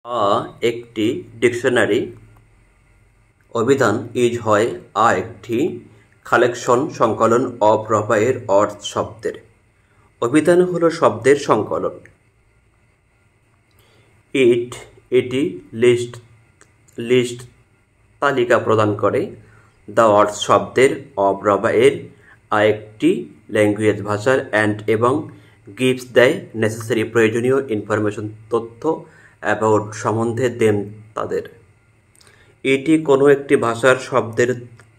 একটি ডিকশনারি। অভিধান ইজ হয় একটি কালেকশন সংকলন অফ রবায়ের অর্থ শব্দের। অভিধান হলো শব্দের সংকলন। এটি লিস্ট তালিকা প্রদান করে দ্য অর্থ শব্দের অফ রবায়ের একটি ল্যাঙ্গুয়েজ ভাষার এবং গিভস দেয় নেসেসারি প্রয়োজনীয় ইনফরমেশন তথ্য অ্যাবাউট সম্বন্ধে দেম তাদের। এটি কোনো একটি ভাষার শব্দের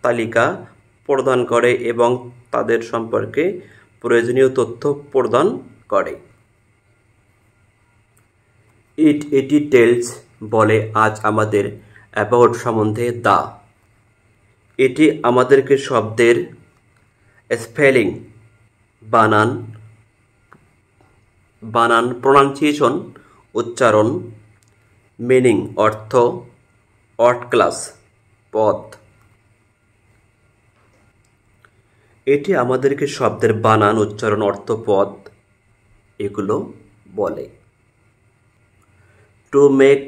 তালিকা প্রদান করে এবং তাদের সম্পর্কে প্রয়োজনীয় তথ্য প্রদান করে। এটি টেলস বলে আজ আমাদের অ্যাবাউট সম্বন্ধে দা। এটি আমাদেরকে শব্দের স্পেলিং, বানান, প্রোনাউন্সিয়েশন, উচ্চারণ, মিনিং অর্থ, অর্থ ক্লাস পদ। এটি আমাদেরকে শব্দের বানান, উচ্চারণ, অর্থ, পদ এগুলো বলে। টু মেক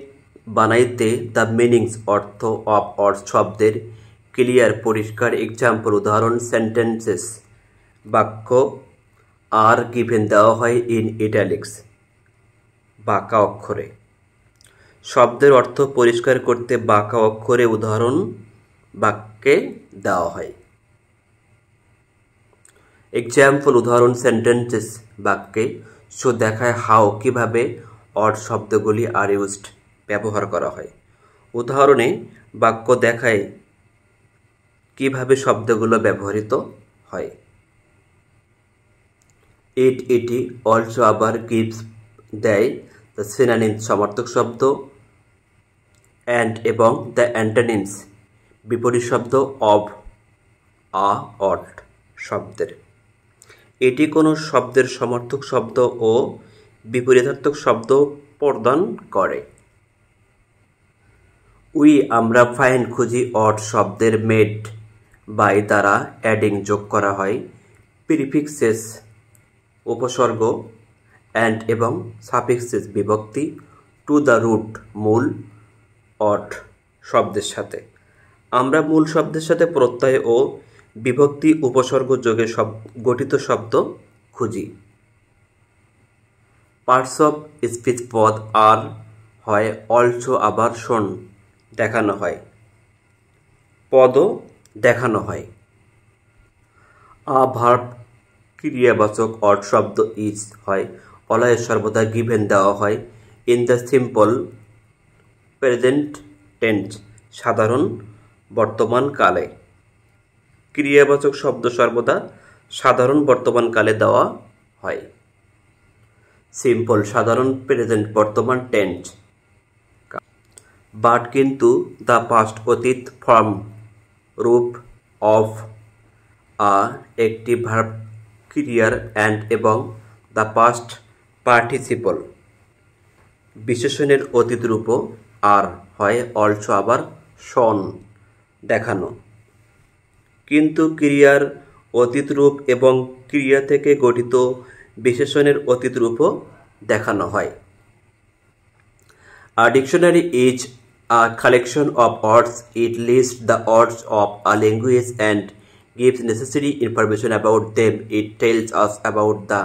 বানাইতে দ্য মিনিংস অর্থ অফ অর্থ শব্দের ক্লিয়ার পরিষ্কার। এক্সাম্পল উদাহরণ সেন্টেন্সেস বাক্য আর গিভেন দেওয়া হয় ইন ইটালিক্স বাঁকা অক্ষরে। শব্দের অর্থ পরিষ্কার করতে বাঁকা অক্ষরে উদাহরণ বাক্যে দেওয়া হয়। এক্সাম্পল উদাহরণ সেন্টেন্সেস বাক্যে শো দেখায় হাউ কিভাবে অড শব্দগুলি আর ইউজড ব্যবহার করা হয়। উদাহরণে বাক্য দেখায় কিভাবে শব্দগুলো ব্যবহৃত হয়। এটি অলসো আবার গিভস দেয় দ্য সিনোনিমস সমার্থক শব্দ এবং দ্য অ্যান্টোনিমস বিপরীত শব্দ অফ অড শব্দের। এটি কোনো শব্দের সমার্থক শব্দ ও বিপরীতার্থক শব্দ প্রদান করে। আমরা ফাইন্ড খুঁজি অড শব্দের মেড বাই দ্বারা অ্যাডিং যোগ করা হয় প্রিফিক্সেস উপসর্গ এবং সাফিক্সেস বিভক্তি টু দ্য রুট মূল অড শব্দের সাথে। আমরা মূল শব্দের সাথে প্রত্যয় ও বিভক্তি উপসর্গ যোগে গঠিত শব্দ খুঁজি। পার্টস অফ স্পিচ পদ আর হয় অলসো আবার শোন দেখানো হয়, পদও দেখানো হয়। ভার্ব ক্রিয়াবাচক অড শব্দ ইজ হয় অলওয়েজ সর্বদা গিভেন দেওয়া হয় in the simple present tense সাধারণ বর্তমান কালে। ক্রিয়াবাচক শব্দ সর্বদা সাধারণ বর্তমান কালে দেওয়া হয়। সিম্পল সাধারণ প্রেজেন্ট বর্তমান টেন্স। বাট কিন্তু দ্য পাস্ট অতীত ফর্ম রূপ অফ একটি ভার্ব ক্রিয়ার এবং দ্য পাস্ট পার্টিসিপল বিশেষণের অতীত রূপও আর হয় অলসো আবার শোন দেখানো। কিন্তু ক্রিয়ার অতীত রূপ এবং ক্রিয়া থেকে গঠিত বিশেষণের অতীত রূপও দেখানো হয়। A dictionary is a collection of words. It lists the words of a language and gives necessary information about them. It tells us about the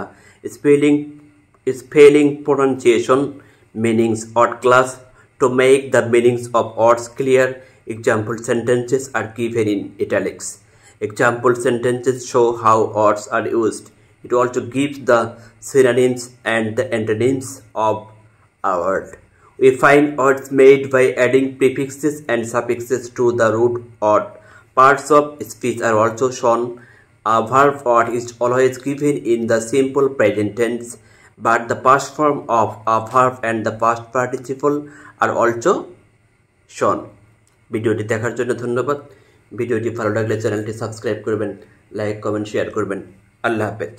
spelling, pronunciation, meanings, word class. To make the meanings of words clear, example sentences are given in italics. Example sentences show how words are used. It also gives the synonyms and the antonyms of a word. We find words made by adding prefixes and suffixes to the root word. Parts of speech are also shown. A verb word is always given in the simple present tense, but the past form of a verb and the past participle are also shown. ভিডিওটি দেখার জন্য ধন্যবাদ। ভিডিওটি ভালো লাগলে চ্যানেলটি subscribe করবেন, like, comment, share করবেন। আল্লাহ হাফেজ।